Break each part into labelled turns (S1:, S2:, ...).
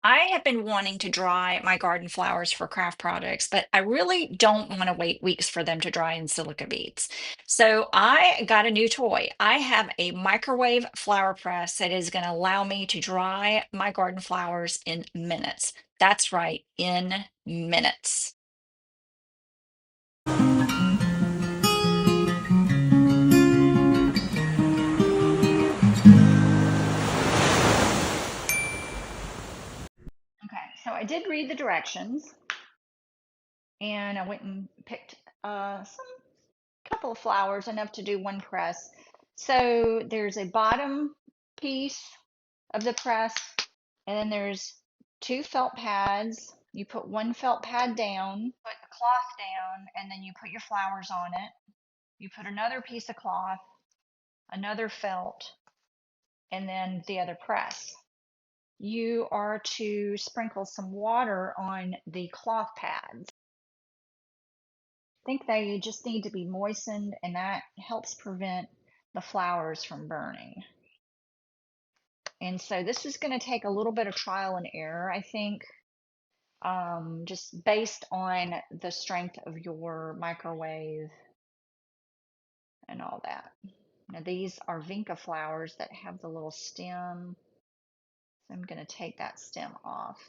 S1: I have been wanting to dry my garden flowers for craft products, but I really don't want to wait weeks for them to dry in silica beads. So I got a new toy. I have a microwave flower press that is going to allow me to dry my garden flowers in minutes. That's right, in minutes. Okay, so I did read the directions and I went and picked some couple of flowers, enough to do one press. So there's a bottom piece of the press, and then there's two felt pads. You put one felt pad down, put the cloth down, and then you put your flowers on it. You put another piece of cloth, another felt, and then the other press. You are to sprinkle some water on the cloth pads. I think they just need to be moistened, and that helps prevent the flowers from burning. And so this is going to take a little bit of trial and error, I think, just based on the strength of your microwave and all that. Now these are vinca flowers that have the little stem. So I'm going to take that stem off.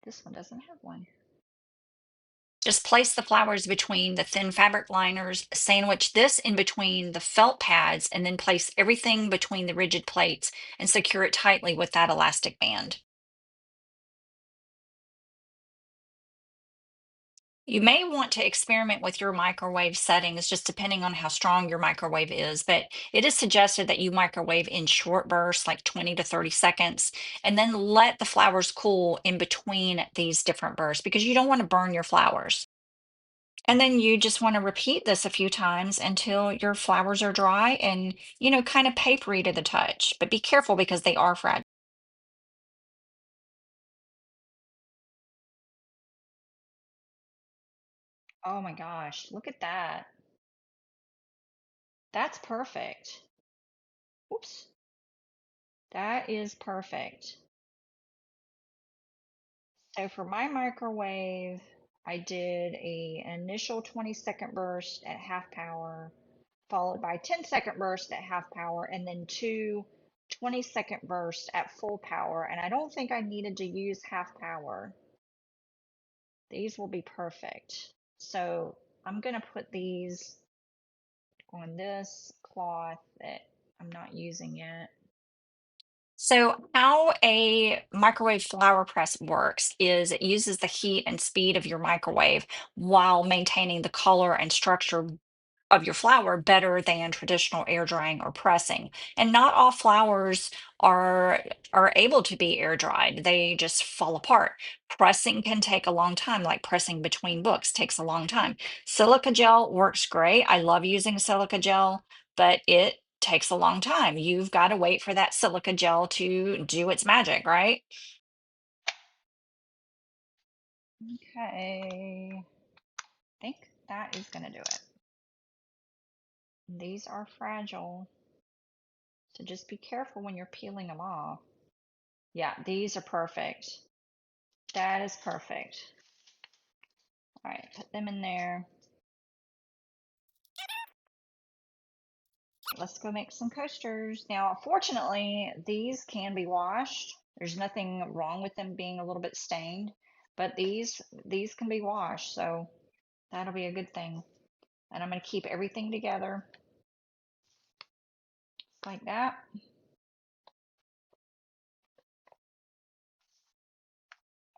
S1: This one doesn't have one. Just place the flowers between the thin fabric liners, sandwich this in between the felt pads, and then place everything between the rigid plates and secure it tightly with that elastic band. You may want to experiment with your microwave settings, just depending on how strong your microwave is, but it is suggested that you microwave in short bursts, like 20 to 30 seconds, and then let the flowers cool in between these different bursts because you don't want to burn your flowers. And then you just want to repeat this a few times until your flowers are dry and, kind of papery to the touch. But be careful because they are fragile. Oh my gosh, look at that. That's perfect. Oops. That is perfect. So for my microwave, I did an initial 20-second burst at half power, followed by 10-second burst at half power, and then two 20-second bursts at full power. And I don't think I needed to use half power. These will be perfect. So I'm going to put these on this cloth that I'm not using yet. So, how a microwave flower press works is it uses the heat and speed of your microwave while maintaining the color and structure of your flower better than traditional air drying or pressing. And not all flowers are able to be air dried. They just fall apart. Pressing can take a long time, like pressing between books takes a long time. Silica gel works great. I love using silica gel, but it takes a long time. You've got to wait for that silica gel to do its magic, right? Okay, I think that is going to do it. These are fragile. So just be careful when you're peeling them off. Yeah, these are perfect. That is perfect. All right, put them in there. Let's go make some coasters. Now, fortunately, these can be washed. There's nothing wrong with them being a little bit stained, but these can be washed, so that'll be a good thing. And I'm going to keep everything together like that.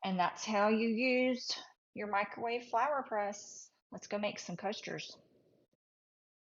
S1: And that's how you use your microwave flower press. Let's go make some coasters.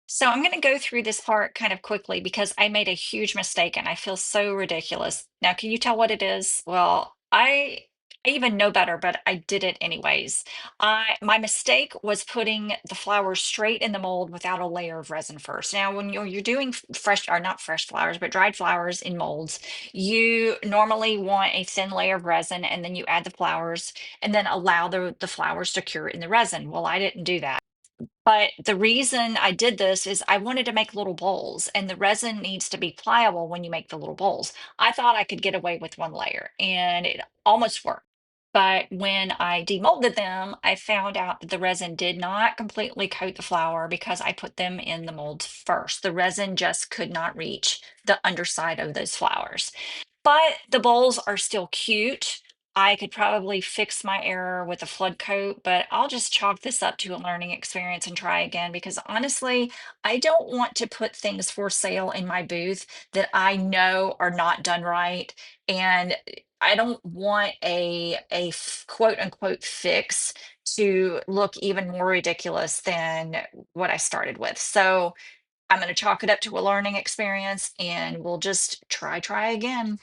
S1: So I'm going to go through this part kind of quickly because I made a huge mistake and I feel so ridiculous. Now, can you tell what it is? Well, I even know better, but I did it anyways. My mistake was putting the flowers straight in the mold without a layer of resin first. Now, when you're doing fresh or not fresh flowers, but dried flowers in molds, you normally want a thin layer of resin and then you add the flowers and then allow the flowers to cure in the resin. Well, I didn't do that.
S2: But the reason I did this is I wanted to make little bowls, and the resin needs to be pliable when you make the little bowls. I thought I could get away with one layer, and it almost worked. But when I demolded them, I found out that the resin did not completely coat the flour because I put them in the molds first. The resin just could not reach the underside of those flours. But the bowls are still cute. I could probably fix my error with a flood coat, but I'll just chalk this up to a learning experience and try again because honestly, I don't want to put things for sale in my booth that I know are not done right. And I don't want quote unquote fix to look even more ridiculous than what I started with. So I'm going to chalk it up to a learning experience and we'll just try again.